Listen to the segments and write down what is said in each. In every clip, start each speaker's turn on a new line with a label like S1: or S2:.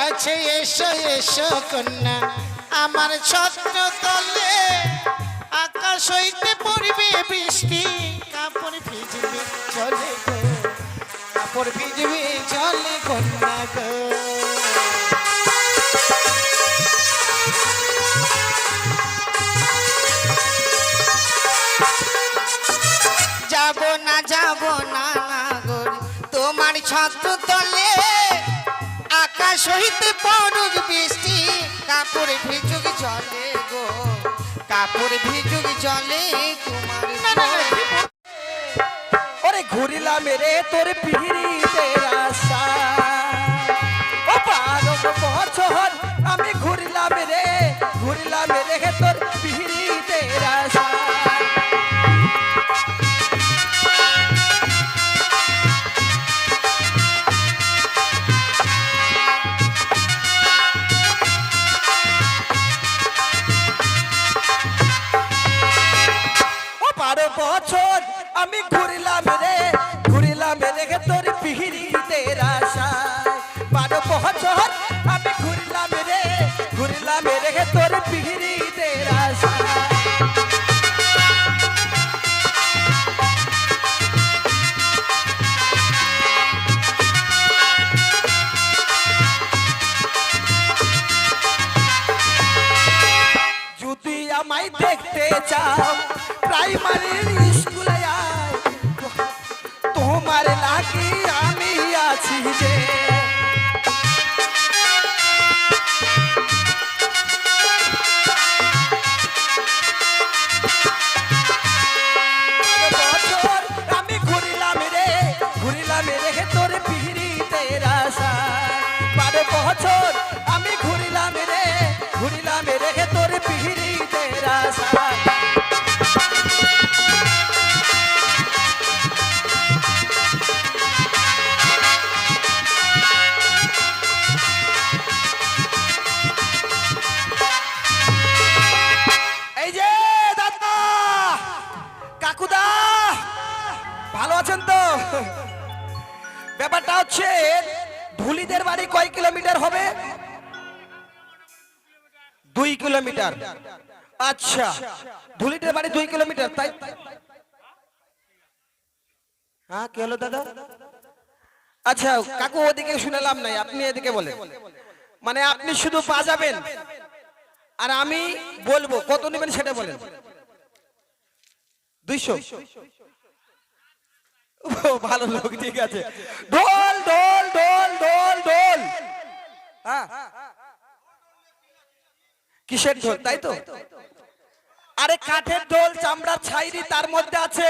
S1: কাছে এসো এসো কন্যা আমার ছত্র তলে আকাশ হইতে পড়বে বৃষ্টি কাপড় ভিজবে চলে গো কাপড় ভিজবে চলে কন্যা গো যাব না না গো তোমার ছত্র তলে আকাশ হইতে পড়ুক বৃষ্টি কাপড় ভিজুক জলে গো কাপড় ভিজুক জলে তোমার
S2: ওরে ঘুরিলাম রে তোর পিড়িতের আশা ও 12 বছর আমি ঘুরিলাম রে তোর পিড়িতের আশা বছর আমি ঘুরিলাম রে তোর পিড়িতের আশা 12 বছর আমি ঘুরিলাম রে তোর পিড়িতের আশা যদি আমায় দেখতে চাও প্রাইমারির স্কুলে আয় তোমার লাগি আমি আছি যে আমি ঘুরিলাম রে তোর পিড়িতের আশা 12 বছর আমি ঘুরিলাম রে তোর পিড়িতের আশা ব্যাপারটা হচ্ছে ধুলিদের বাড়ি কয় কিলোমিটার হবে 2 কিলোমিটার আচ্ছা ধুলিদের বাড়ি 2 কিলোমিটার তাই হ্যাঁ কি হলো দাদা আচ্ছা কাকু ওদিকে শুনলাম নাই আপনি এদিকে বলেন মানে আপনি শুধু বাজাবেন আর আমি বলবো কত নেবেন সেটা বলেন 200 ভালো লোক ঠিক আছে ঢোল ঢোল ঢোল ঢোল ঢোল হ্যাঁ কিসের ঢোল তাই তো আরে কাঠের ঢোল চামড়ার ছাইরি তার মধ্যে আছে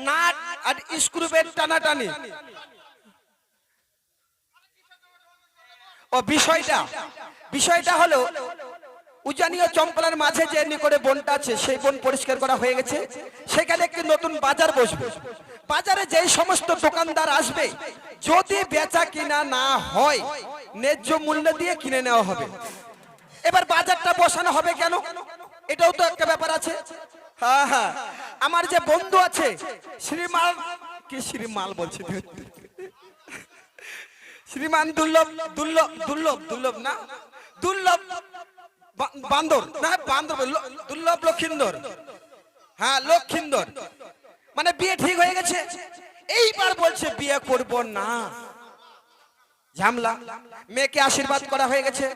S2: নাট আর স্ক্রুবের টানাটানি ও বিষয়টা হলো উজানি ও চম্পলার মাঝে যে নিকটে বনটা আছে সেই বন পরিষ্কার করা হয়ে গেছে সেখানে একটি নতুন বাজার বসবে বাজারে যেই সমস্ত দোকানদার আসবে যদি বেচা কিনা না হয় ন্যায্য মূল্য দিয়ে কিনে নেওয়া হবে এবার বাজারটা বসানো হবে কেন এটাও তো একটা ব্যাপার আছে হ্যাঁ হ্যাঁ আমার যে বন্ধু আছে শ্রীমান দুর্লভ না দুর্লভ বান্দর না বান্দর দুর্লভ লক্ষিন্দর হ্যাঁ লক্ষিন্দর মানে বিয়ে ঠিক হয়ে গেছে এইবার বলছে বিয়ে করব না ঝামলা মেয়েকে আশীর্বাদ করা হয়ে গেছে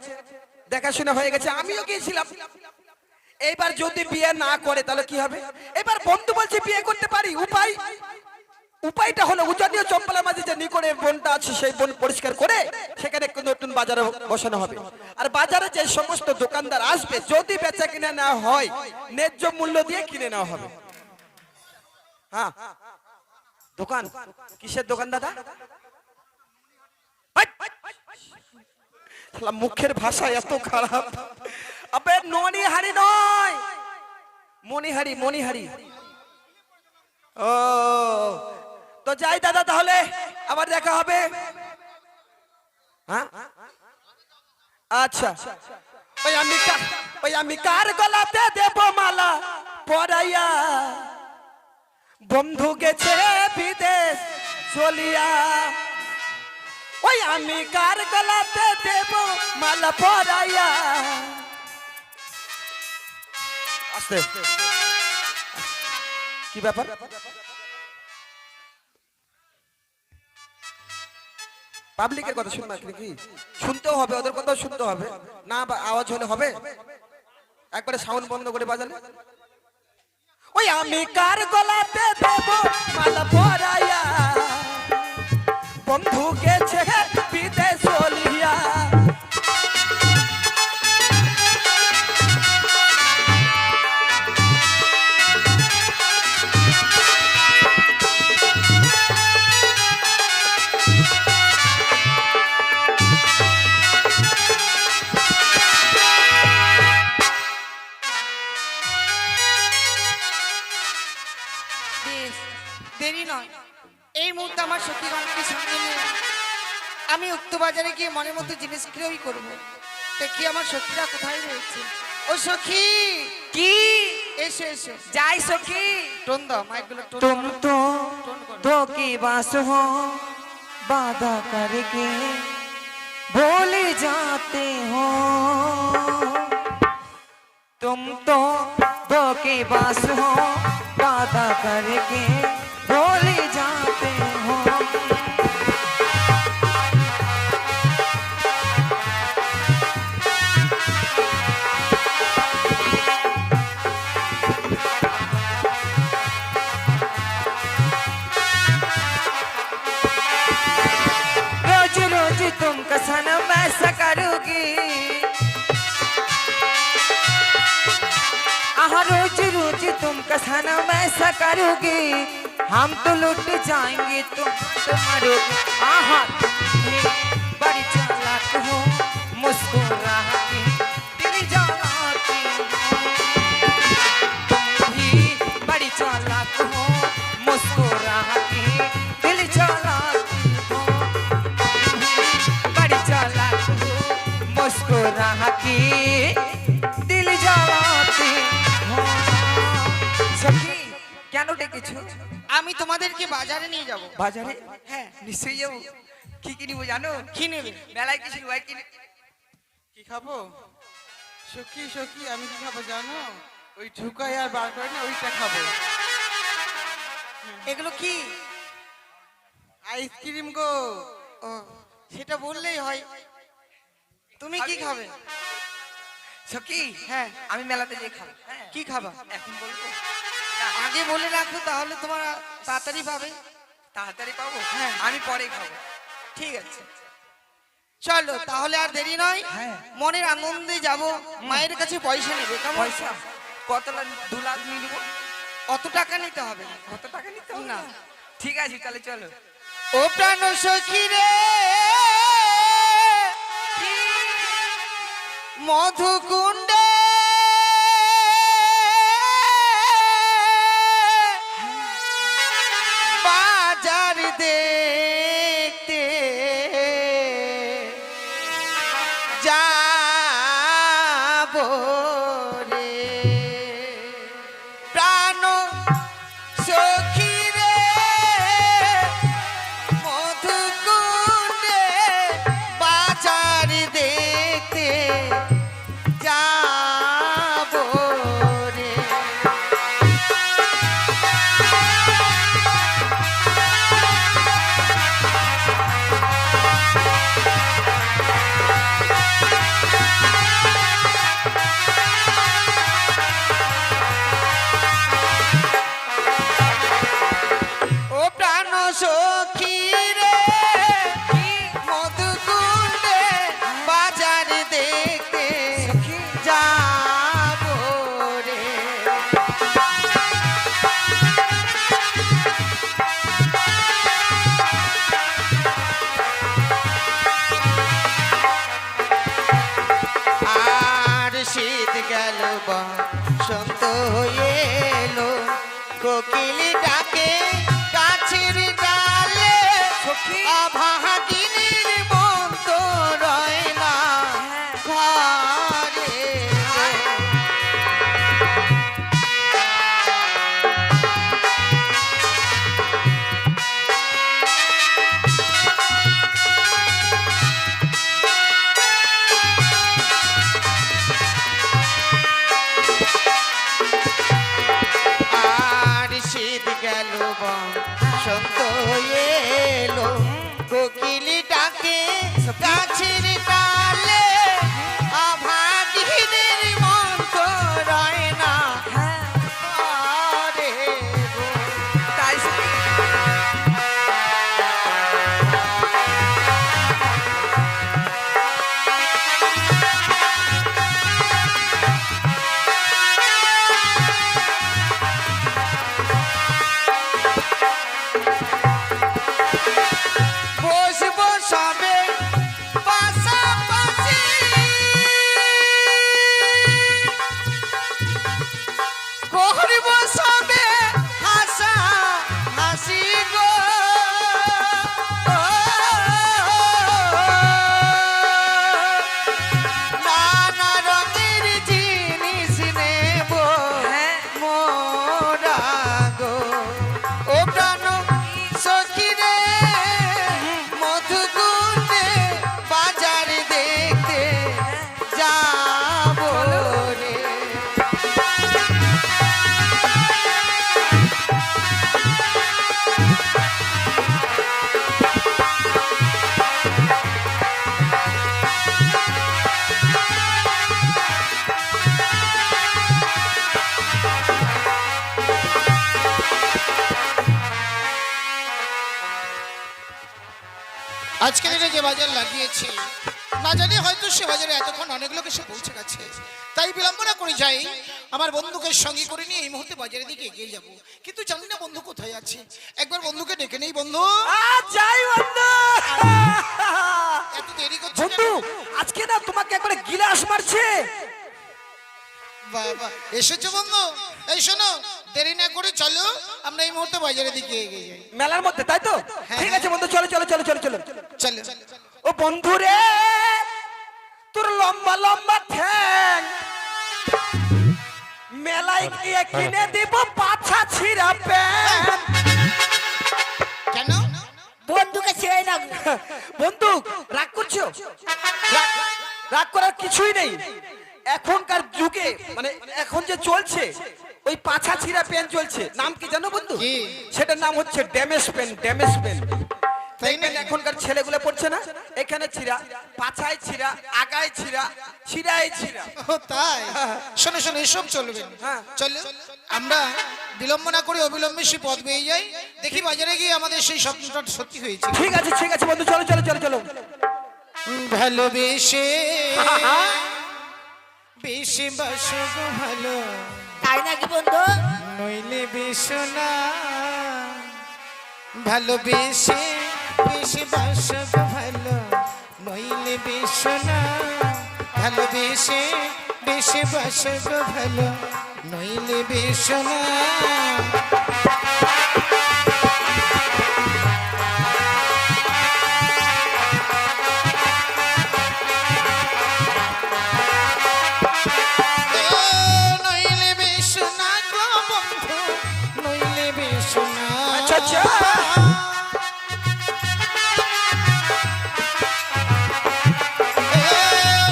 S2: দেখাশোনা হয়ে গেছে আমিও গিয়েছিলাম এইবার যদি বিয়ে না করে তাহলে কি হবে এবার বন্ধু বলছে বিয়ে করতে পারি উপায়টা হলো উজানি ও চম্পলার মাঝে যে নিকটে বনটা আছে সেই বন পরিষ্কার করে সেখানে একটু নতুন বাজার বসানো হবে আর বাজারে যে সমস্ত দোকানদার আসবে যদি বেচা কিনে না হয় ন্যায্য মূল্য দিয়ে কিনে নেওয়া হবে হ্যাঁ দোকান কিসের দোকান দাদা মুখের ভাষা এত খারাপ আবে ননিহারি নয় মনিহারি ও তো যাই দাদা তাহলে আবার দেখা হবে হ্যাঁ আচ্ছা ওই আমি কার গলাতে দেব মালা পরাইয়া বন্ধু গেছে বিদেশ চলিয়া ওই আমি কার গলাতে দেব মালা পরাইয়া আস্তে কি ব্যাপার পাবলিকের কথা শুনবা কি শুনতেও হবে ওদের কথাও শুনতে হবে না আওয়াজ হলে হবে একবারে সাউন্ড বন্ধ করে বাজালে ওই আমি কার গলাতে দেব মালা পরাইয়া বন্ধু গেছে বিদেশ চলিয়া
S1: বেশ, দেরি নয়, এই মুহূর্তে আমার সখীগণকে সঙ্গে নিয়ে আমি উক্ত বাজারে গিয়ে মনের মতো জিনিস ক্রয় করবো। দেখি আমার সখীরা কোথায় রয়েছে। ও সখী,
S3: কি
S1: এসো এসো,
S3: যাই সখী
S1: টোন দাও, মাইকগুলো টোন
S3: तुम
S1: করো।
S3: तो
S1: টোন করো।
S3: धोखेबाज हो वादा करके भूल जाते हो तुम तो धोखेबाज हो वादा करके भूल जाते हो रोज रोज तुमका सनम ऐसा करोगी आहा रोज रोज तुमका सनम ऐसा करोगी हम तो लुट जाएंगे तुम तो मरोगे आहा तुम बड़ी चालाक हो मुस्कुराती दिल जलाती हो तुम भी बड़ी चालाक हो मुस्कुराती दिल जलाती हो तुम भी बड़ी चालाक हो मुस्कुराती दिल जलाती हो सखी কেন ডেকেছো
S1: আমি তোমাদেরকে বাজারে নিয়ে যাব।
S3: বাজারে
S1: হ্যাঁ,
S3: নিশ্চয়ই যাবো কি কিনবো জানো
S1: কি নেবে?
S3: মেলায় কিছু ভাই কিনে
S4: কি খাবো সখী সখী আমি কি খাবো জানো ওই ঢুকাই আর বার করে না ওইটা খাবো
S1: এগুলো কি?
S4: আইসক্রিম গো
S1: ও, সেটা বললেই হয়। তুমি কি খাবে?
S3: সখী
S1: হ্যাঁ,
S3: আমি মেলাতে যেয়ে খাবো হ্যাঁ
S1: কি খাবা?
S3: এখন বলবো
S1: আগে বলে রাখো, তাহলে তোমার তাড়াতাড়ি পাবে।
S3: তাড়াতাড়ি পাবো
S1: হ্যাঁ।
S3: আমি পরে খাবো
S1: ঠিক আছে, চলো তাহলে, আর দেরি নয়।
S3: হ্যাঁ।
S1: মনের আনন্দে যাব। মায়ের কাছে পয়সা নেবে কেমন?
S3: পয়সা কত 2 লাখ নিয়ে নিবো
S1: অত টাকা নিতে হবে না।
S3: কত টাকা নিতে হবে
S1: না।
S3: না ঠিক আছে তাহলে চলো
S1: ও প্রাণ সখী রে, মধুকুণ্ডে বাজার দেখতে যাব রে প্রাণ সখী রে, মধুকুণ্ডে বাজার দেখতে যাব রে। ও প্রাণ সখী রে, মধুকুণ্ডে বাজার দেখতে যাব রে। আর শীত গেল বসন্ত হয়ে এলো, কোকিল ডাকে গাছের ডালে, অভাগিনীর মন তো রয় না ঘরে। বসন্ত এলো কোকিলি ডাকে গাছের তালে আভাগীদের মন তো রয় না আরে গো।
S3: তাই সখী।
S1: বসবো সবে পাশাপাশি করব সবে হাসা হাসি গো নানা রঙের জিনিস নেব মোরা গো ও প্রাণ সখী রে মধুকুণ্ডে বাজার দেখতে যাবো রে।
S5: আজকে দিনে যে বাজার লাগিয়েছি না জানি হয়তো সে বাজারে এতক্ষণ অনেক লোক এসে পৌঁছে গেছে, তাই বিলম্বনা করে যাই আমার বন্ধুকে সঙ্গে করে নিয়ে এই মুহূর্তে বাজারের দিকে এগিয়ে যাব, কিন্তু জানি না বন্ধু কোথায় আছে। একবার বন্ধুকে ডেকে নেই। বন্ধু,
S2: যাই বন্ধু।
S5: এত দেরি করছো
S2: বন্ধু
S5: কেন?
S2: আজকে না তোমাকে একবারে গিলাস মারছে।
S5: বাবা এসেছো বন্ধু, এই শোনো দেরি না করে চলো আমরা এই মুহূর্তে বাজারের দিকে এগিয়ে যাই।
S2: মেলার মধ্যে তাই তো? ঠিক আছে বন্ধু, চলো চলো চলো চলো চলো।
S5: চলো
S2: ও বন্ধু রে, তোর লম্বা লম্বা ঠ্যাং মেলায় গিয়ে কিনে দিব পাছা ছিঁড়া প্যান্ট।
S5: কেন?
S6: বন্ধুকে ছেড়ে না।
S2: বন্ধু রাগ করছো? রাগ করার কিছুই নেই। এখনকার যুগে মানে এখন যে চলছে ওই পাছা ছিঁড়া প্যান্ট চলছে, নাম কি জানো বন্ধু?
S5: কি?
S2: সেটার নাম হচ্ছে ড্যামেজ প্যান্ট। ড্যামেজ প্যান্ট
S5: তাই নাকি?
S2: এখনকার ছেলেগুলো পড়ছে না, এখানে ছিঁড়া, পাছায় ছিঁড়া, আগায় ছিঁড়া, ছিঁড়ায় ছিঁড়া।
S5: ও তাই? শোনো শোনো এসব চলবে না।
S2: হ্যাঁ।
S5: চলো আমরা বিলম্ব না করে অবিলম্বে সে পথ বেয়ে যাই, দেখি বাজারে গিয়ে আমাদের সেই স্বপ্নটা সত্যি হয়েছে।
S2: ঠিক আছে বন্ধু, চলো চলো চলো চলো।
S5: ভালোবেসে বেশি বাসো গো ভালো,
S6: তাই নাকি বন্ধু?
S5: নইলে বেশো না। ভালোবেসে বেশি বাসো গো ভালো, নইলে বেশো না। ভালোবেসে বেশি বাসো গো ভালো, নইলে বেশো না। নইলে বেশো না গো বন্ধু, নইলে বেশো না।
S2: আচ্ছা আচ্ছা।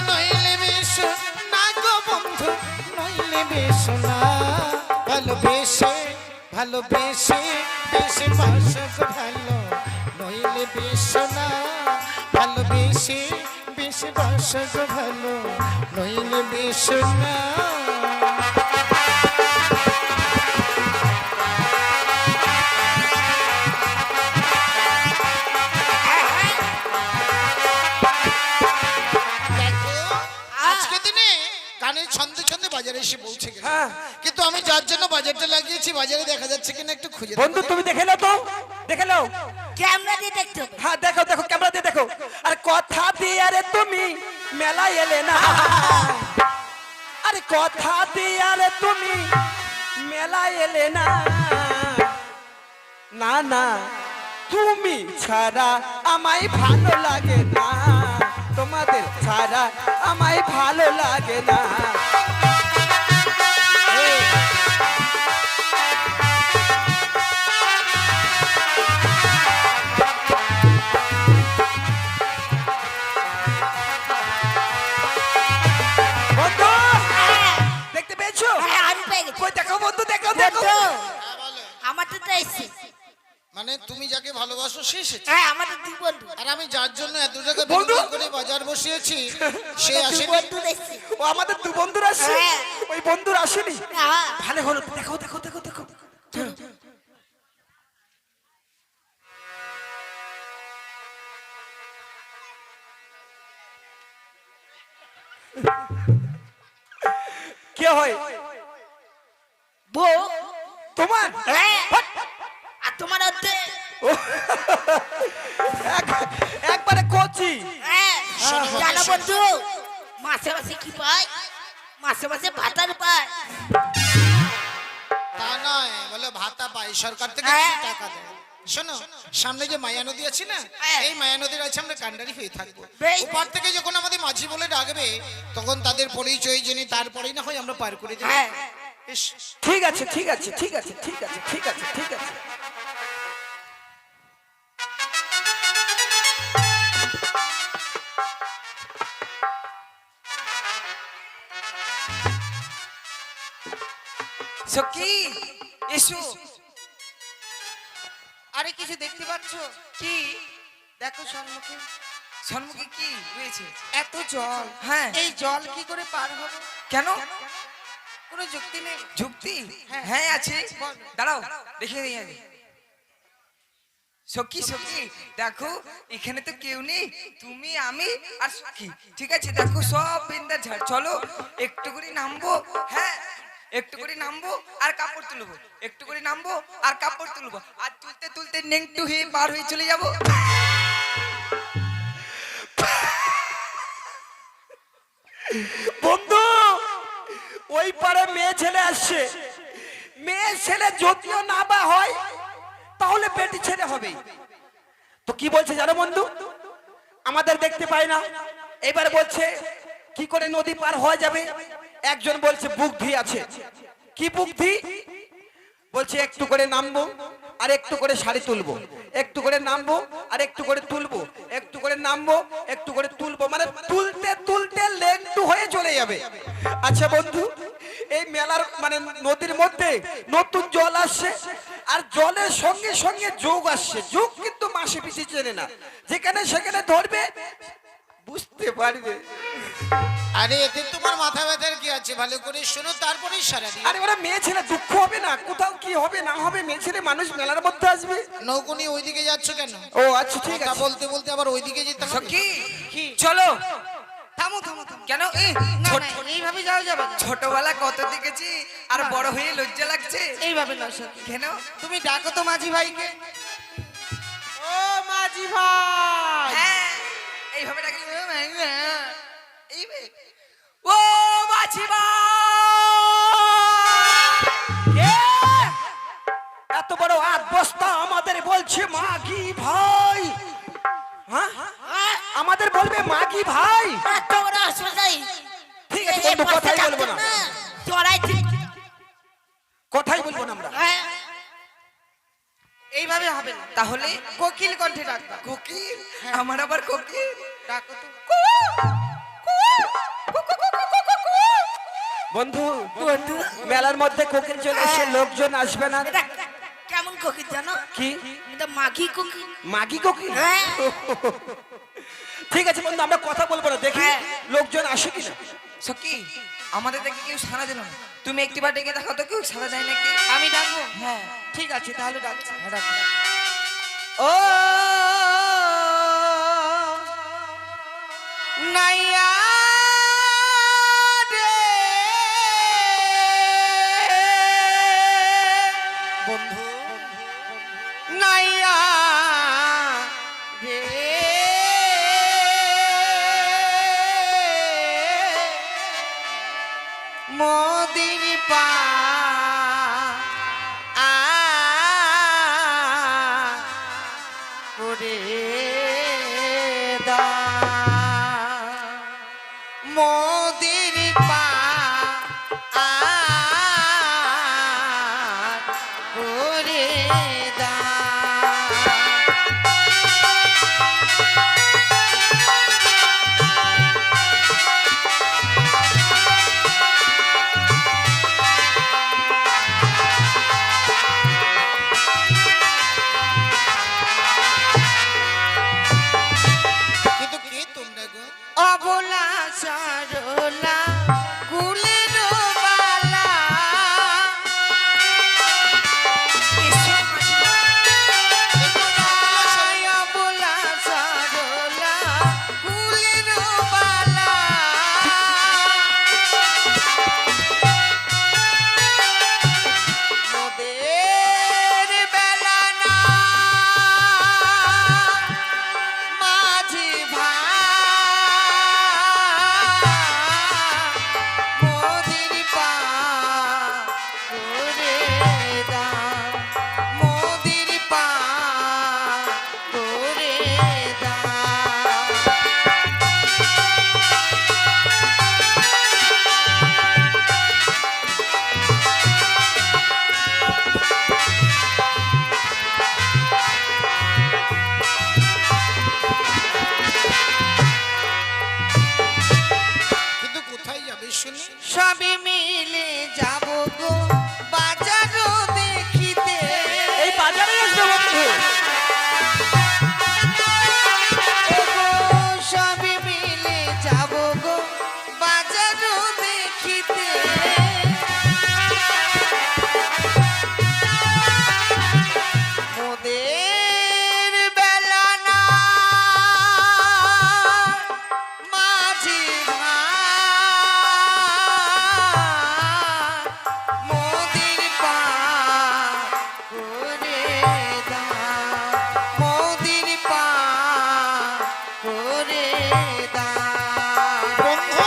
S5: নইলে বেশো না গো বন্ধু, নইলে বেশো না। ভালোবেসে ভালোবেসে বেশি বাসো গো ভালো, নইলে বেশো না। ভালোবেসে বেশি বাসো গো ভালো, নইলে বেশো না। দেখো, আজকে দিনে গানের ছন্দে ছন্দে বাজারে এসে পৌঁছে গেছে,
S2: হ্যাঁ।
S5: কিন্তু আমি যার জন্য বাজারটা লাগিয়েছি বাজারে দেখা যাচ্ছে কিনা একটু খুঁজে দেখো।
S2: বন্ধু তুমি দেখে নাও তো, দেখে নাও।
S6: ক্যামেরা দিয়ে দেখতে হবে।
S2: হ্যাঁ দেখো দেখো, ক্যামেরা দিয়ে দেখো। আর কথা দিয়ে আরে তুমি মেলায় এলে না, আরে কথা দিয়ে আরে তুমি মেলায় এলে না। না না, তুমি ছাড়া আমায় ভালো লাগে না, তোমাদের ছাড়া আমায় ভালো লাগে না। বন্ধু দেখতে পেয়েছো?
S6: হ্যাঁ, আমি পেয়ে গেছি।
S2: কই দেখো বন্ধু, দেখো দেখো।
S6: বন্ধু, আমার তো এসছে।
S5: মানে তুমি যাকে ভালোবাসো সে এসেছে,
S6: হ্যাঁ আমাদের দুই বন্ধু।
S5: আর আমি যার জন্য এত টাকা
S2: বন্ধু?
S5: বিনিয়োগ করে বাজার বসিয়েছি সে
S6: দুই
S5: আসেনি।
S6: বন্ধু দেখছি।
S2: ও আমাদের দু বন্ধুরা আসছে,
S6: হ্যাঁ।
S2: ওই বন্ধুরা আসেনি।
S6: হ্যাঁ।
S2: ভালো হলো, দেখো দেখো দেখো দেখো। কে হয়
S6: বউ।
S2: তোমার?
S6: হ্যাঁ। আর তোমার হচ্ছে
S2: একবারে কোচি।
S6: হ্যাঁ,
S5: শোনো,
S6: জানো
S5: শোনো।
S6: বন্ধু মাসে মাসে কি পায়? মাসে মাসে ভাতার পায়।
S5: তা নয়, বলে ভাতা পাই সরকার থেকে
S6: হ্যাঁ।
S5: কিছু টাকা দেয়। শোনো, সামনে যে মায়া নদী আছে না,
S6: হ্যাঁ।
S5: এই মায়া নদীর আছে আমরা কান্ডারি হয়ে থাকবো।
S6: বেশ।
S5: ওপার থেকে যখন আমাদের মাঝি বলে ডাকবে তখন তাদের পরিচয় জেনে তারপরেই না হয় আমরা পার করে দেবো।
S6: হ্যাঁ।
S5: ইস,
S2: ঠিক আছে ঠিক আছে ঠিক আছে ঠিক আছে ঠিক আছে ঠিক আছে।
S3: সখী এসো।
S1: আরে কিছু দেখতে পাচ্ছ?
S3: কি
S1: দেখো সম্মুখে
S3: সম্মুখে কি রয়েছে?
S1: এত জল।
S3: হ্যাঁ।
S1: এই জল কি করে পার হবে?
S3: কেন?
S1: কোনো যুক্তি নেই।
S3: যুক্তি?
S1: হ্যাঁ।
S3: হ্যাঁ আছে,
S1: বল।
S3: দাঁড়াও দেখে নিই আমি। সখী সখী দেখো এখানে তো কেউ নেই, তুমি আমি আর সখী। ঠিক আছে, দেখো সব বিন্দা ঝাড়। চলো একটু করে নামবো। হ্যাঁ, একটু করে নামবো আর কাপড় তুলবো, একটু করে নামবো আর কাপড় তুলবো, আর তুলতে তুলতে নেংটু হয়ে পার হয়ে চলে যাবো।
S2: বন্ধু, ওই পারে মেয়ে ছেলে আসছে। মেয়ে ছেলে যদিও না বা হয় তাহলে বেটি ছেলে হবে। তো কি বলছে জানো বন্ধু, আমাদের দেখতে পায় না, এবার বলছে কি করে নদী পার হওয়া যাবে। একজন বলছে বুদ্ধি আছে। কি বুদ্ধি? বলছে একটু করে নামবো আর একটু করে শাড়ি তুলবো, একটু করে নামবো আর একটু করে তুলবো, একটু করে নামবো একটু করে তুলবো, মানে তুলতে তুলতে লেংটু হয়ে চলে যাবে। আচ্ছা বন্ধু, এই মেলার মানে নদীর মধ্যে নতুন জল আসছে, আর জলের সঙ্গে সঙ্গে যোগ আসছে। যোগ কিন্তু মাসে পিছিয়ে চেনে না, যেখানে সেখানে ধরবে, বুঝতে পারবে।
S5: আরে এতে তোমার মাথা ব্যথার কি আছে? ভালো করে শোনো তারপরেই সারা দিই।
S2: আরে ওরা মেয়ে ছেলে দুঃখ হবে না? কোথাও কি হবে না হবে, মেয়ে ছেলে মানুষ মেলার মধ্যে আসবে।
S5: নৌকনি ওইদিকে যাচ্ছ কেন?
S2: ও আচ্ছা ঠিক
S5: কথা
S2: আছে।
S5: বলতে বলতে আবার ওইদিকে যেতে হবে।
S3: সখী
S1: কি?
S3: চলো।
S1: থামো থামো থামো।
S3: কেন?
S1: না না, এইভাবে যাওয়া যাবে না।
S3: ছোটবেলা কত দেখেছি, আর বড় হয়ে লজ্জা লাগছে।
S1: এইভাবে নয় সখী।
S3: কেন?
S1: তুমি ডাকো তো মাঝি ভাইকে।
S4: ও মাঝি ভাই,
S3: হ্যাঁ, এইভাবে ডাকি। এইভাবে। ও মাঝি ভাই!
S2: কে? এত বড় আট বস্তা আমাদের বলছে মাগি ভাই? হ্যাঁ, আমাদের বলবে মাগি ভাই?
S6: এত বড় হাসপাতাল।
S2: ঠিক আছে বন্ধু, কথাই বলবো না,
S6: চড়াই ঠিক।
S2: কথাই বলবো না আমরা।
S6: হ্যাঁ।
S1: এইভাবে হবে না,
S3: তাহলে
S1: কোকিল কণ্ঠে ডাকবা।
S3: কোকিল? আমার আবার কোকিল?
S1: ডাকো তো।
S2: বন্ধু,
S6: বন্ধু
S2: মেলার মধ্যে কোকিল চলে এসে লোকজন আসবে না?
S6: এটা কেমন কোকিল জানো?
S2: কি
S6: এটা মাঘি কোকিল।
S2: মাগি কোকিল?
S6: হ্যাঁ।
S2: ঠিক আছে বন্ধু, আমরা কথা বলবো না, দেখি
S6: হ্যাঁ।
S2: লোকজন আসে কিনা।
S3: সখী আমাদের দেখে কেউ সাড়া দিল না, তুমি একটিবার ডেকে দেখো তো কেউ সাড়া দেয় নাকি।
S1: আমি ডাকবো?
S3: হ্যাঁ।
S1: ঠিক আছে তাহলে ডাকছি।
S2: ও
S1: নাইয়া রে
S5: বন্ধু,
S1: নাইয়া রে মোদির পা করে দা মোদির পা করে দা। অবলা সরলা কুলের বালা এসো মাসিমা। অবলা সরলা কুলের বালা মোদের বেলা না মাঝি মোদির পা করে দাও মোদির পা করে দাও
S5: কিন্তু কোথায় যাবে শুনি?
S1: সবই মিলে যাব গো বাজারও দেখিতে
S2: এই বাজারে আসবে বন্ধু।
S1: ওগো সবই মিলে যাব গো বাজারও দেখিতে মোদের বেলা না মাঝি মোদির পা করে দাও মোদির পা করে দাও
S5: বন্ধু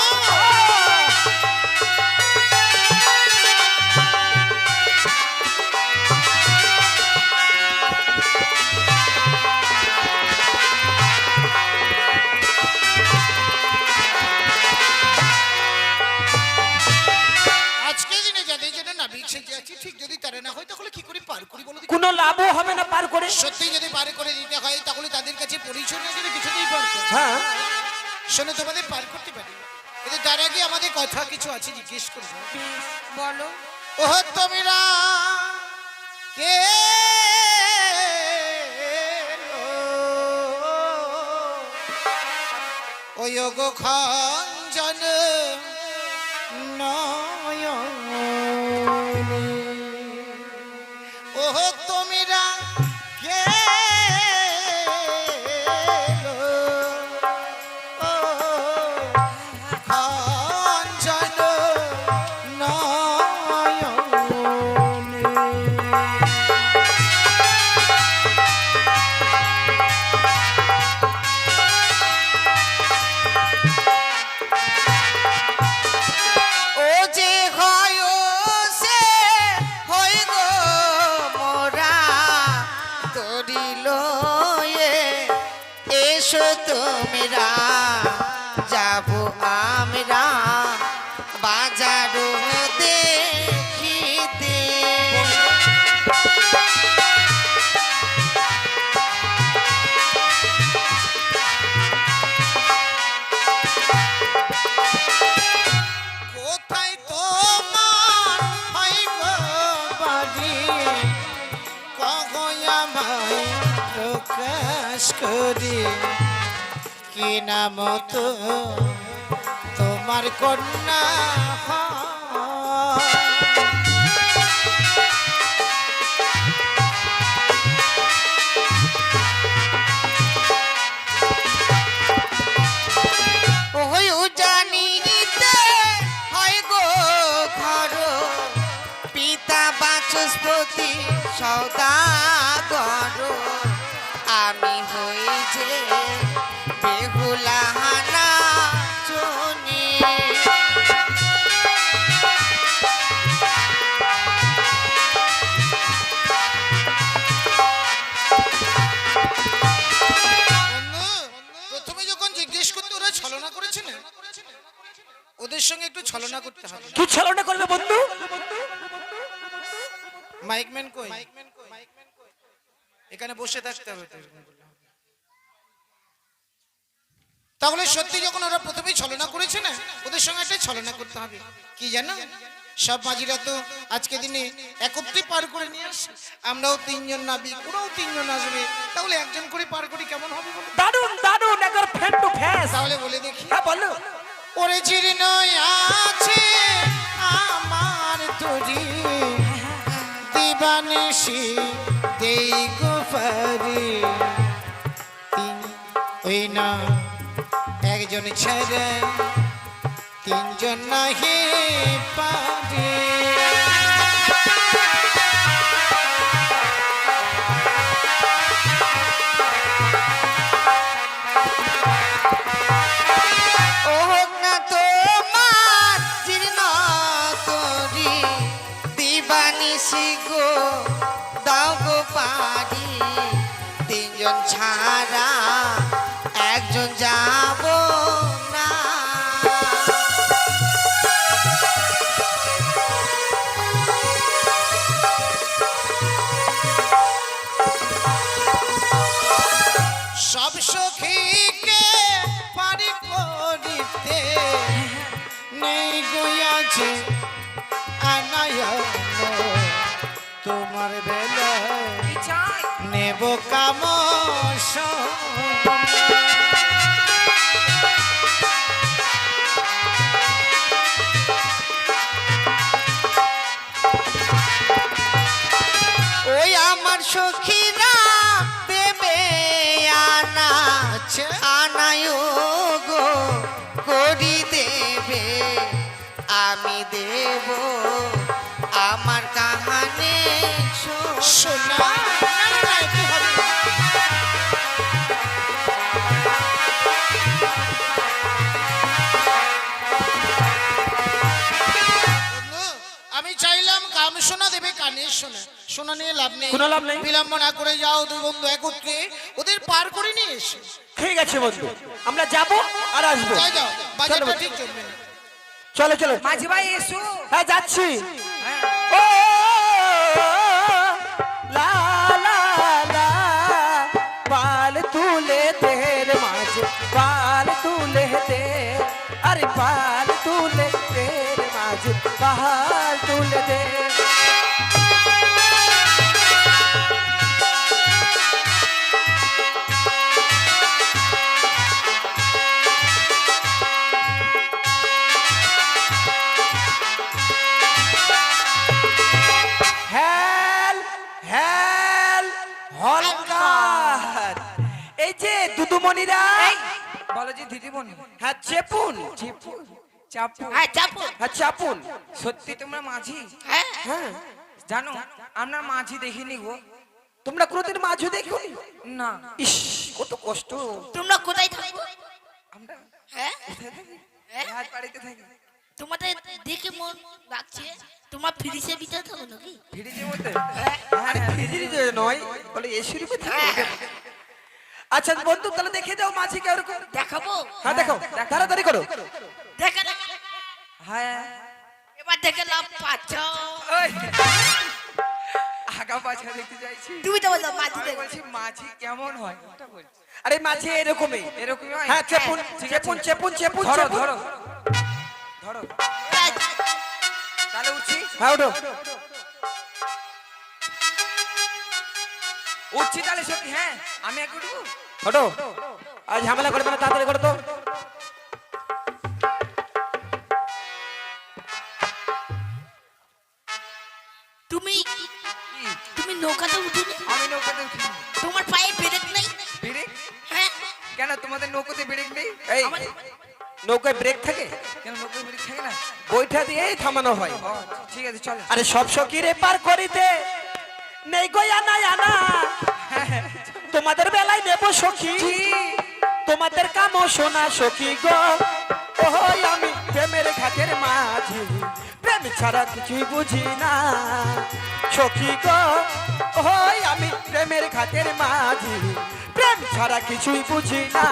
S5: আজকের দিনে যাদের জন্য নাবিক সেজে আছি, ঠিক যদি তারা না হয় তাহলে কি করে পার করি বলো দেখি?
S2: কোনো লাভও হবে না পার করে।
S5: সত্যি যদি পার করে দিতে হয় তাহলে তাদের কাছে পরিচয় না দিলে কিছুতেই পার করতে
S2: হ্যাঁ
S5: শোনো, তোমাদের পার করতে পারি, কিন্তু তার আগে আমাদের কথা কিছু আছে জিজ্ঞেস করবো।
S1: বলো
S5: ওহ তোমরা কে ওই গো খঞ্জন নয়নে ওহ তোমরা কে ও খঞ্জন নয়নে
S1: ও যে হয় সে হয় গো মোরা তরিল এসো তোমরা যাব আমরা বাজারও দেখিতে
S5: কোথায় তোমার হয় গো বাড়ি কখন আমায় প্রকাশ করি কি নাম তো তোমার কন্যা হয়?
S1: ওই জানিতে হয় গো ঘর পিতা বাচস্পতি সৌদাগর আমি হই যে বেহুলাহানা চনি
S5: বন্ধু, প্রথমে যখন জিজ্ঞেস করতে ওরা ছলনা করেছে না, ওদের সঙ্গে একটু ছলনা করতে হবে।
S2: কি ছলনা করবে বন্ধু?
S5: মাইকম্যান কই? এখানে বসে থাকতে হবে তো এরকম করলে হবে। তাহলে সত্যি যখন ওরা প্রথমেই ছলনা করেছে না, ওদের সঙ্গে একটা ছলনা করতে হবে কি জানো সব মাঝিরা তো আজকে দিনে একত্রে পার করে নিয়ে আসে আমরাও তিনজন নাবিক ওরাও তিনজন আসবে তাহলে একজন করে পার করি কেমন হবে বলো
S2: দারুন দারুন একবার ফ্যান টু ফ্যাস।
S5: তাহলে বলে দেখি
S2: হ্যাঁ বলো।
S5: ওরে জীর্ণ আছে আমার তরি দিবানিশি দেই গোপারি ওই না একজন ছেড়ে তিনজন নাহি পারে
S1: ও হোক না তোমার জীর্ণ তরি দিবানিশি গো দাও গো পারি তিনজন ছাড়া একজন যাব না
S5: সব সখীকে পারি করিতে নেই গিয়াছে আনায়ন তোমার বেলায়
S3: কি চাই
S5: নেব কাম
S1: ওই আমার সখীরা দেবে আনা আনায় গো করি দেবে আমি দেব আমার কাহানে
S5: শোনা কি হবে বন্ধু, আমি চাইলাম কাম শোনা দেবে কানে শোনা শোনা নিয়ে লাভ নেই
S2: কোনো লাভ নেই।
S5: বিলম্ব না করে যাও দুই বন্ধু একত্রে ওদের পার করে নিয়ে এসো
S2: ঠিক আছে বন্ধু আমরা যাব আর আসবো।
S5: যাই যাও
S2: চলো
S5: বাজারটা
S2: বন্ধু।
S5: ঠিক চলবে না
S2: চলো চলো।
S3: মাঝি ভাই এসো
S2: হ্যাঁ যাচ্ছি।
S3: হ্যাঁ
S2: ও লা লা লা পাল তুলে তের মাঝে পাল তুলে দে আরে পাল তুলে তের মাঝে পাল তুলে দে হেল হেল হলকার এই যে দুদুমণিরা
S3: বলো যে দিদিমণি
S2: হ্যাঁ চেপুন
S3: চাপু
S6: হ্যাঁ চাপো
S2: হ্যাঁ চাপুন
S3: সত্যি তোমরা মাঝি
S6: হ্যাঁ
S2: হ্যাঁ
S3: জানো আপনার মাঝি দেখিনি গো
S2: তোমরা কোনোদিন মাছও দেখো
S3: না
S2: ইস কত কষ্ট
S6: তোমরা কোথায় থাকো
S3: আমরা
S6: হ্যাঁ হ্যাঁ?
S3: হাত বাড়িতে থাকি
S6: তোমাদের দেখে মন লাগছে তোমার ফ্রিজের ভিতরে থাকো নাকি
S3: ফিরিজের মধ্যে
S2: আরে ফিজিরি যে নয় বলে এসির উপরে থাকে আচ্ছা বন্ধু তাহলে দেখে দাও মাছি কে ওরকম
S6: দেখাবো
S2: হ্যাঁ দেখো তাড়াতাড়ি করো
S6: দেখা দেখা
S3: হ্যাঁ
S6: এবার দেখে লাভ পাচ্ছ
S3: ওই, আগা পাছা দেখতে চাইছি
S6: তুমি তো বলছো মাঝি
S3: আমি
S6: দেখো
S3: বলছি মাঝি কেমন হয় ওটা বলছি
S2: আরে মাছি এরকমই
S3: এরকমই হয়
S2: হ্যাঁ চেপুন
S3: ঠিক আছে।
S2: চেপুন চেপুন চেপুন
S3: ধরো
S2: চেপুন।
S3: ধরো ধরো তাহলে উঠছি
S2: হ্যাঁ ওঠো
S3: উঠছি তাহলে সত্যি হ্যাঁ আমি একটু উঠবো
S2: ওঠো আজ ঝামেলা করবে না তাড়াতাড়ি করো তো
S6: তুমি
S3: কি?
S6: তুমি নৌকাতে উঠুনি
S3: আমি নৌকাতে উঠি
S6: তোমার পায়ে ব্রেক নেই
S3: ব্রেক
S6: হ্যাঁ
S3: কেন তোমাদের নৌকাতে ব্রেক নেই
S2: এই নৌকায় ব্রেক থাকে
S3: কেন নৌকায় ব্রেক থাকে না
S2: বইটা দিয়েই থামানো হয়
S3: ও ঠিক আছে চলো
S2: আরে সব সকিরে পার করিতে নেই গো আনা আনা তোমাদের বেলায় নেব সখী তোমাদের কাম শোনা সখী গো ওই আমি প্রেমের ঘাটের মাঝি প্রেম ছাড়া কিছুই বুঝি না সখী গো ওই আমি প্রেমের ঘাটের মাঝি প্রেম ছাড়া কিছুই বুঝি না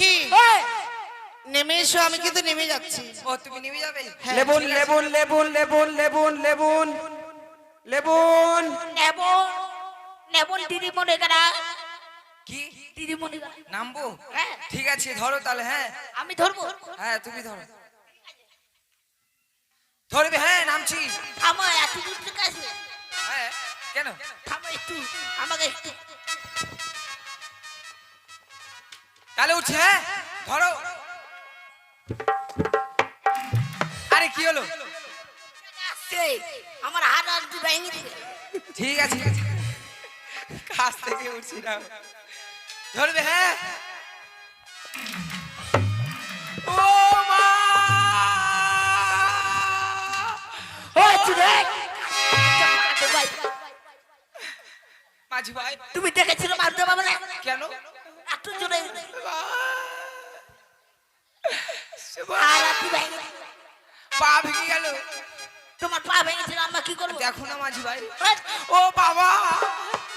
S1: সখী নেমে এসো, আমি কিন্তু নেমে যাচ্ছি।
S3: ও তুমি নেমে যাবে?
S1: হ্যাঁ,
S2: লেবুন
S3: ঠিক আছে।
S2: লেবুন লেবুন লেবুন লেবুন লেবুন লেবুন
S6: নেবন নেবন দিদিমণি কারা
S3: কি
S6: দিদিমণি কারা?
S3: নামবো?
S6: হ্যাঁ।
S3: ঠিক আছে ধরো তাহলে। হ্যাঁ
S6: আমি ধরবো?
S3: হ্যাঁ তুমি ধরো। ধরবে? হ্যাঁ নামছি।
S6: আমার এত দূর থেকে আসবে?
S3: হ্যাঁ কেন?
S6: থামো একটু, আমাকে একটু।
S3: তাহলে উঠছে। হ্যাঁ ধরো। আরে কি হলো?
S6: আসছে, আমার হাত আনতে ভেঙে দিবে।
S3: ঠিক আছে ঠিক আছে। কাছ থেকে উঠছি না। ধরবে? হ্যাঁ। ও মা! মাঝি ভাই
S6: তুমি দেখেছিল মারতে পারবে না?
S3: কেন?
S6: এত জোরে আর আপনি ভেঙে দিবে।
S3: পা ভেঙে গেল।
S6: তোমার পা ভেঙেছিল, আমরা কি করবো?
S3: দেখো না মাঝি ভাই।
S6: এই,
S3: ও বাবা!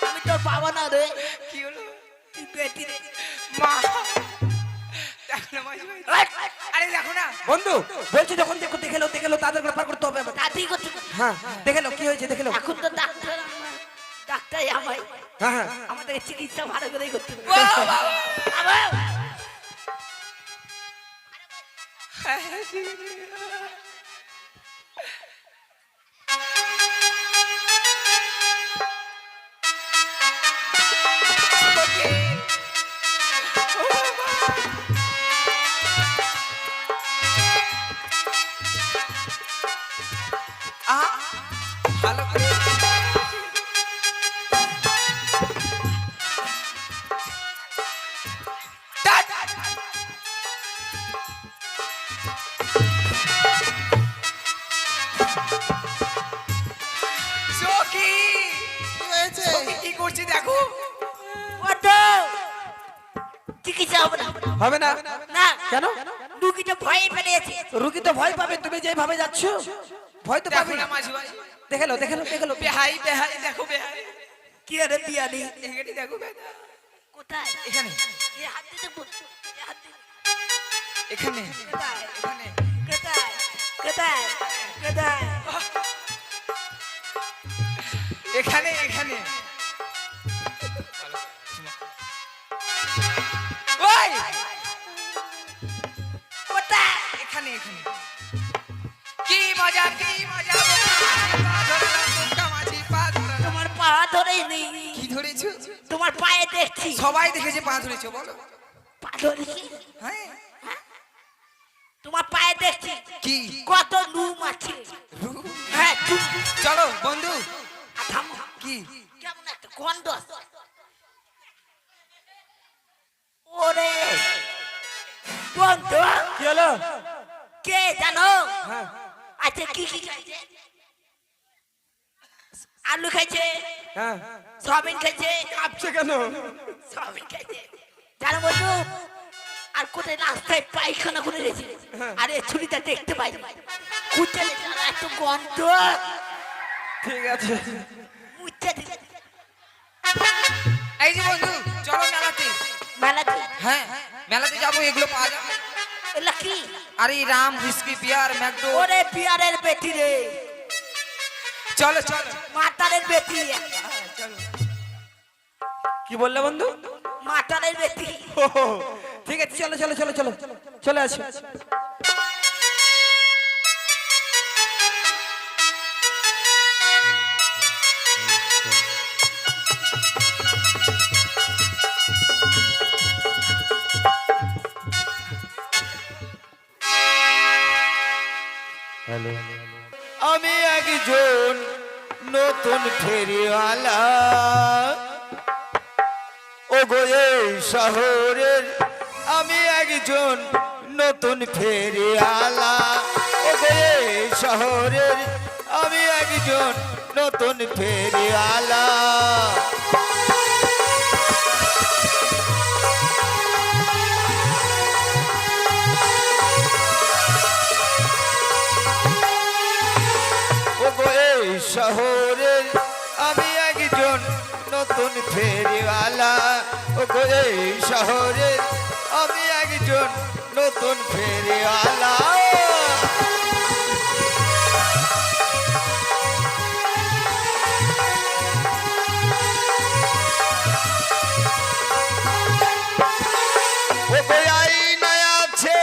S6: আমি তোর বাবা না রে,
S3: কি হলো?
S6: তুই বেটি রে।
S3: মা! দেখো না মাঝি ভাই।
S6: এই,
S3: আরে দেখো না।
S2: বন্ধু বলছি যখন দেখে লো তাদের ব্যাপার করতে হবে আমাদের।
S6: দাদি করতে
S2: হ্যাঁ দেখে লো কি হয়েছে দেখে লো।
S6: এখন তো ডাক্তার ডাক্তারই আমায়
S2: হ্যাঁ হ্যাঁ
S6: আমাদের চিকিৎসা ভালো করে করতে হবে।
S3: ও বাবা!
S6: আবার
S3: ভালো করে। সখী!
S1: কি হয়েছে?
S3: সখী কি করছি দেখো।
S6: কত চিকিৎসা হবে না?
S2: হবে না
S6: না,
S2: কেন?
S6: রুগীটা ভয়ে পেরিয়েছে।
S2: রুগী তো ভয় পাবে, তুমি যেভাবে যাচ্ছ ভয় তো
S3: দেখো
S2: পাবে
S3: না মাঝি ভাই।
S2: দেখে লো
S3: বেহাই বেহাই দেখো বেহাই।
S6: কি আরে বিয়ানি
S3: এখানে দেখো বেহাই।
S6: কোথায়?
S3: এখানে
S6: এই হাত দিতে বলছো, এই হাত দিতে।
S3: এখানে
S6: কোথায়?
S3: এখানে
S6: কোথায়? কোথায়? কোথায়?
S3: এখানে এখানে। ওই
S6: কোথায়?
S3: এখানে এখানে। কি মজা কি মজা! পা ধরলাম, মুক্কা মাঝি পা ধরলাম।
S6: তোমার পা ধরেই নেই,
S3: কি ধরেছো?
S6: তোমার পায়ে দেখছি।
S3: সবাই দেখেছে পা ধরেছো বলো।
S6: পা ধরেছি,
S3: হ্যাঁ
S6: তোমার পায়ে দেখছি
S3: কি?
S6: কত লুম আছে। হ্যাঁ
S3: চলো বন্ধু।
S6: থামো,
S3: কি?
S6: কেমন একটা গন্ধ আছে। ওরে বন্ধু,
S2: কি হলো?
S6: কে জানো?
S2: হ্যাঁ
S6: আচ্ছা কি কি খাইছে? আলু খাইছে,
S2: হ্যাঁ
S6: সয়াবিন খাইছে,
S2: কাঁপছে কেন?
S6: সয়াবিন খাইছে। জানো বন্ধু, আর কোথায় রাস্তায় পায়খানা করে গেছে। আরে ছুরিটা দেখতে পাই খুঁজতে এত গন্ধ।
S2: ঠিক আছে
S6: মুচ্ছে দিছে।
S3: এই যে বন্ধু চলো মেলাতে।
S6: মেলাতে
S3: হ্যাঁ মেলাতে যাবো, এগুলো পাওয়া যাবে।
S6: এলা কি?
S3: আরে রাম হুইস্কি বিয়ার ম্যাকডো।
S6: ওরে পিয়ারের বেটি রে,
S3: চলো চলো
S6: মাতারের বেটি,
S3: চলো।
S2: কি বললে বন্ধু?
S6: মাতারের বেটি।
S2: ও, ঠিক আছে চলো চলো চলো চলো চলে আসো।
S7: আমি একজন নতুন ফেরিওয়ালা, ও গো এই শহরের আমি একজন নতুন ফেরিওয়ালা, ও গো এই শহরের আমি একজন নতুন ফেরিওয়ালা। ও গো এই শহরের আমি একজন নতুন ফেরিওয়ালা, ও গো এই শহরের আমি একজন নতুন ফেরিওয়ালা। ও কই আইনায় আছে,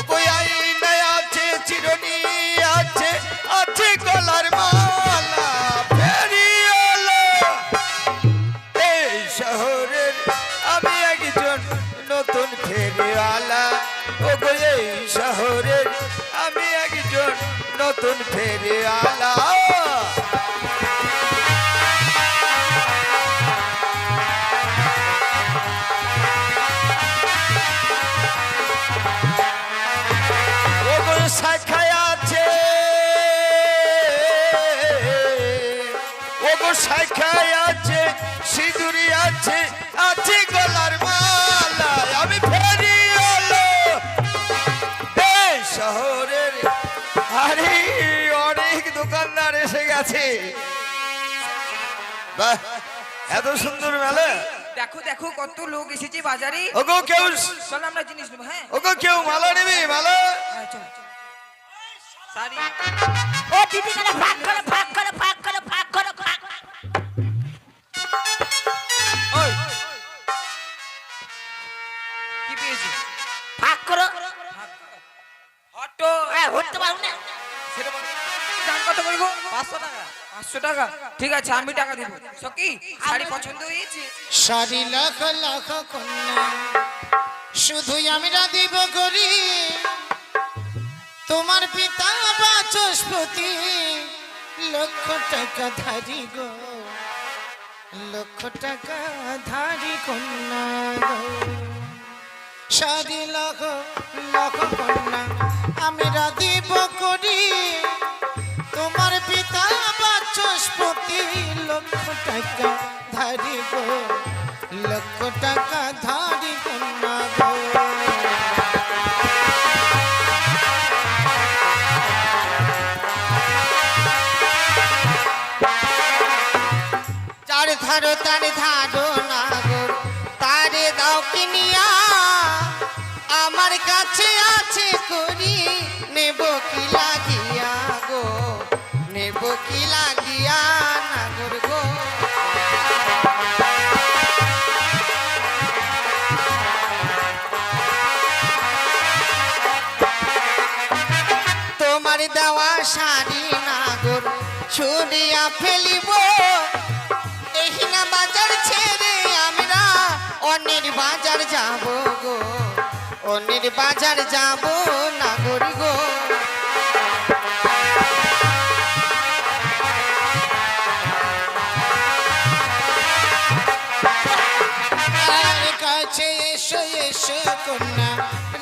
S7: কই আইনায় আছে চিরনি আছে, আছে গলার মালা ফেরিওয়ালা। এই শহরের আমি একজন নতুন ফেরিওয়ালা। ও গো এই শহরের আমি একজন নতুন ফেরিওয়ালা। ও গো শাখায় আছে, ও গো শাখায় আছে সিঁদুরি আছে, আছে গলার মালা। আমি ফেরিওয়ালা এই শহরের। আরে অনেক দোকানদার এসে গেছে। বাহ, এত সুন্দর মেলা।
S3: দেখো দেখো কত লোক এসেছে বাজারে।
S7: ওগো কেউ,
S3: চলো আমরা জিনিস নেবো। হ্যাঁ
S7: ওগো কেউ মালা নেবে? মালা
S3: হ্যাঁ, চলো শাড়ি।
S6: ও দিদি কেন ফাঁক করো ফাঁক করো ফাঁক করো ফাঁক করো ফাঁক
S3: ওই কি পেয়েছি?
S6: ফাঁক করো
S3: হটো।
S6: হতে পারো না
S3: সেটা বলো। দাম কত করবো? 500 টাকা। 500 টাকা, ঠিক আছে আমি টাকা দেবো। সকি শাড়ি পছন্দ হয়েছে?
S5: সারি লাখ লাখ কন্যা শুধুই আমরা দিব করি, তোমার পিতা বাচস্পতি লক্ষ টাকা ধারি গো, লক্ষ টাকা ধারি কন্যা গো। সারি লাখ লাখ কন্যা আমরা দিব করি, তোমার পিতা বাচস্পতি লক্ষ টাকা ধারি গো, লক্ষ টাকা ধারি কন্যা গো। চার ধারো তার ধারো না গো, তারে দাও কিনিয়া, আমার কাছে আছে করি, নেব কি লাগিয়া গো, নেব কি লাগিয়া নাগর গো। তোমার দেওয়া শাড়ি নাগর ছুড়িয়া ফেলিব, এহিনা বাজার ছেড়ে আমরা অন্যের বাজার যাব গো, অন্যের বাজার যাব নাগর গো। আর কাছে এসো এসো কন্যা,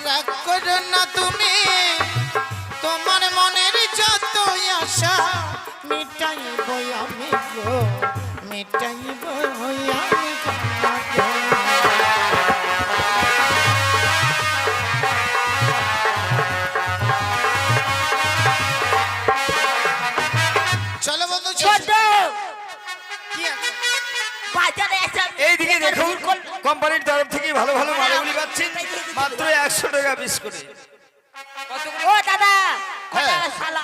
S5: রাগ করো না তুমি, তোমার মনের যত আশা মিটাইব আমি গো, মিটাইব আমি কন্যা গো। চলো বন্ধু চলো।
S6: ছোট
S5: কি আছে?
S6: বাজারে এসে
S7: এইদিকে দেখুন, কোম্পানির তরফ থেকে ভালো ভালো মালাগুলি পাচ্ছি মাত্র 100 টাকা পিস করে।
S3: কত করে?
S6: ও দাদা
S7: হ্যাঁ।
S6: কোথায় শালা?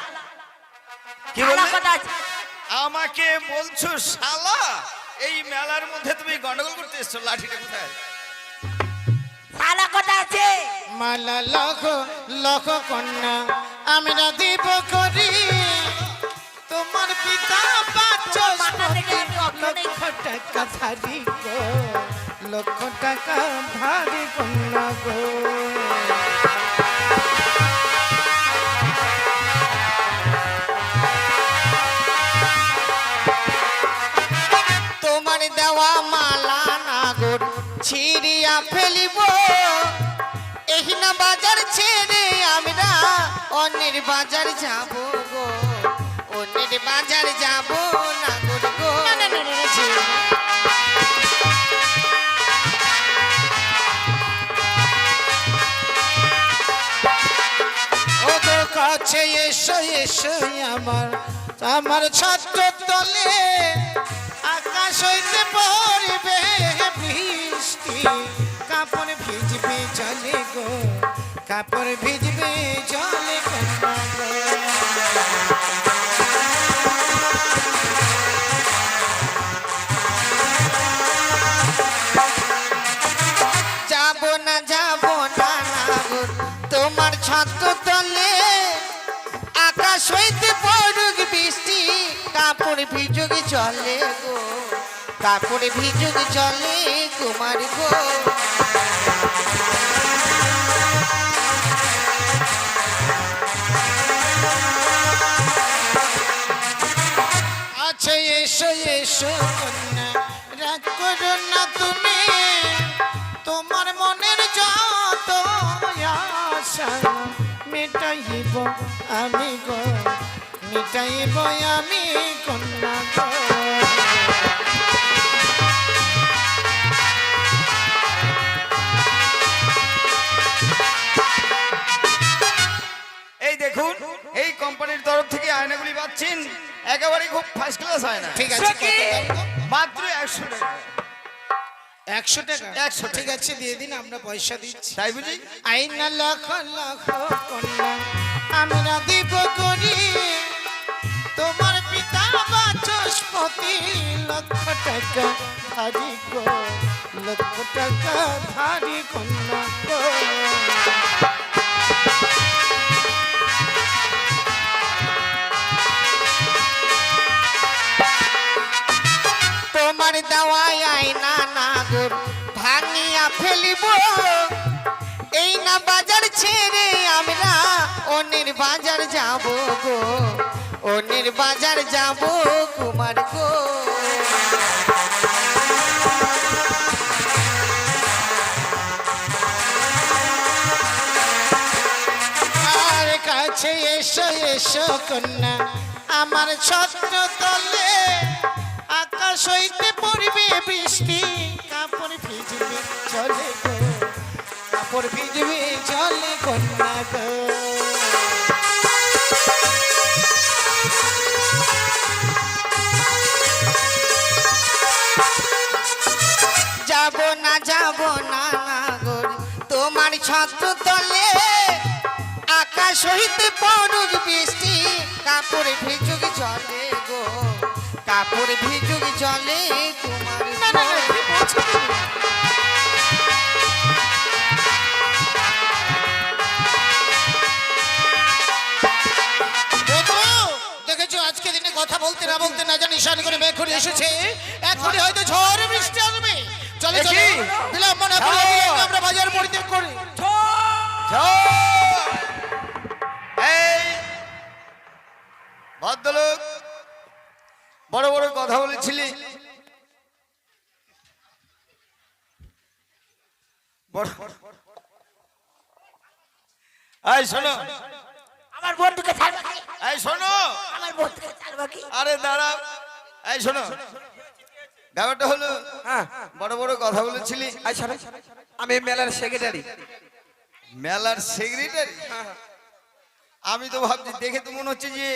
S7: কি
S6: শালা
S7: বললে?
S6: কোথায় আছে?
S7: আমাকে বলছো শালা? এই মেলার মধ্যে তুমি গন্ডগোল করতে এসছো? লাঠিটা কোথায়?
S6: শালা কোথায় আছে?
S5: মালা লখ লখ কন্যা আমরা দিব করি, তোমার পিতা বাচস্পতি লক্ষ টাকা ধারি গো, লক্ষ টাকা ধারি কন্যা গো। তোমার দেওয়া মালা নাগর ছিড়িয়া ফেলিব, এহিনা বাজার ছেড়ে আমরা অন্যের বাজার যাব গো, অন্যের বাজার যাব নাগর গো। ও গো কাছে এসো এসো আমার, আমার ছাত্র তলে আকাশ হইতে পড়বে কাপড় ভিজবে জলে গো, কাপড় ভিজবে জলে কন্যা গো।
S1: যাবো না নাগর তোমার ছাত্র তলে, আকাশ হইতে পড়ুক বৃষ্টি, কাপড় ভিজুক চলে গো, কাপড় ভিজুক চলে কুমার গো।
S5: আচ্ছা এসো এসো কন্যা, রাগ করো না তুমি, তোমার মনের যত আশা মেটাইব আমি গো, মেটাইব আমি কন্যা গো।
S7: এই দেখুন, এই কোম্পানির তরফ থেকে আয়নাগুলি পাচ্ছেন, একেবারে খুব ফার্স্ট ক্লাস আয়না।
S5: ঠিক আছে, কত দাম গো?
S7: মাত্র 100 টাকা।
S5: 100 টাকা?
S7: 100 টাকা।
S5: ঠিক আছে, দিয়ে দিন, আমরা পয়সা দিচ্ছি।
S7: তাই বুঝি?
S5: আইনা লাখ লাখ কন্যা আমরা দিব করি, তোমার পিতা বাচস্পতি লক্ষ টাকা ধারি গো, লক্ষ টাকা ধারি কন্যা গো।
S1: তোমার দেওয়ায় আয়না নাগর ভাঙিয়া ফেলিব, এই না বাজার ছেড়ে আমরা অন্যের বাজার যাব গো, অন্যের বাজার যাব কুমার গো।
S5: আর কাছে এসো এসো কন্যা, আমার ছত্র তলে আকাশ হইতে পড়বে বৃষ্টি, কাপড় ভিজবে চলে গো, কাপড় ভিজবে চলে কন্যা গো।
S1: যাব না নাগর তোমার ছত্র তলে, আকাশ হইতে পড়ুক বৃষ্টি, কাপড় ভিজুক চলে গো, কাপড় ভিজুক চলে তোমার
S5: না না না, কি বলছো তুমি? দেখেছো, আজকে দিনে কথা বলতে না বলতে না জানি শান করে মেঘুরি এসেছে, এখনই হয়তো ঝড় বৃষ্টি আসবে। চলে চলে বিলম্ব না করে বিলম্ব আমরা বাজার পরিত্যাগ করি।
S7: এই ভদ্রলোক, বড় বড় কথা বলেছিলি, এই শোনো,
S6: আমার বন্ধুকে ছাড়বা কি?
S7: এই শোনো,
S6: আমার বন্ধুকে ছাড়বা কি?
S7: আরে দাঁড়াও, এই শোনো, ব্যাপারটা হলো,
S2: হ্যাঁ,
S7: বড় বড় কথা বলেছিলি।
S2: আচ্ছা আমি মেলার সেক্রেটারি।
S7: মেলার সেক্রেটারি? আমি তো ভাবছি, দেখে তো মনে হচ্ছে যে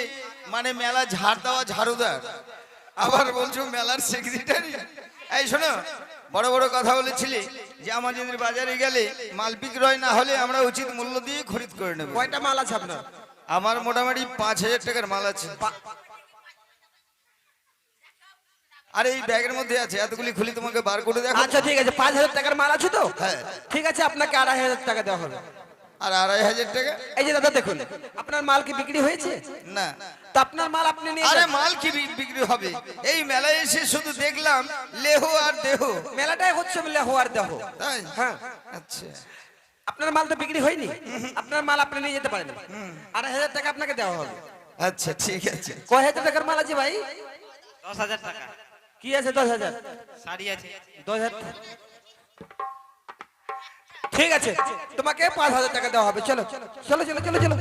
S7: মানে মেলা ঝাড় দেওয়া ঝাড়ুদার, আবার বলছো মেলার সেক্রেটারি। এই শোনো, বড় বড় কথা বলেছিলি যে আমাদের বাজারে গেলে মাল বিক্রয় না হলে আমরা উচিত মূল্য দিয়ে খরিদ করে নেব।
S2: কয়টা মাল আছে আপনার?
S7: আমার মোটামুটি 5000 টাকার মাল আছে। আরে এই ব্যাগের মধ্যে আছে, এতগুলি খুলি তোমাকে বার করে দেখো।
S2: আচ্ছা ঠিক আছে, 5000 টাকার মাল আছে তো?
S7: হ্যাঁ।
S2: ঠিক আছে, আপনাকে 2500 টাকা দেওয়া হবে।
S7: আর 2500 টাকা?
S2: এই যে দাদা দেখুন, আপনার মাল কি বিক্রি হয়েছে?
S7: না।
S2: তো আপনার মাল আপনি নিয়ে
S7: আরে
S2: যান।
S7: মাল কি বিক্রি হবে? এই মেলায় এসে শুধু দেখলাম লেহ আর দেহ।
S2: মেলাটাই হচ্ছে বলে হওয়ার দেহ।
S7: তাই?
S2: হ্যাঁ,
S7: আচ্ছা।
S2: আপনার মাল তো বিক্রি হয়নি, আপনার মাল আপনি নিয়ে যেতে পারেন। 2500 টাকা আপনাকে দেওয়া হবে।
S7: আচ্ছা ঠিক আছে।
S2: কয় হাজার টাকার মাল আছে ভাই?
S8: 10,000 টাকা
S2: কি আছে? 10,000?
S8: শাড়ি আছে।
S2: 10,000? ঠিক আছে, তোমাকে 5,000 টাকা দেওয়া হবে। চলো চলো চলো চলো চলো চলো।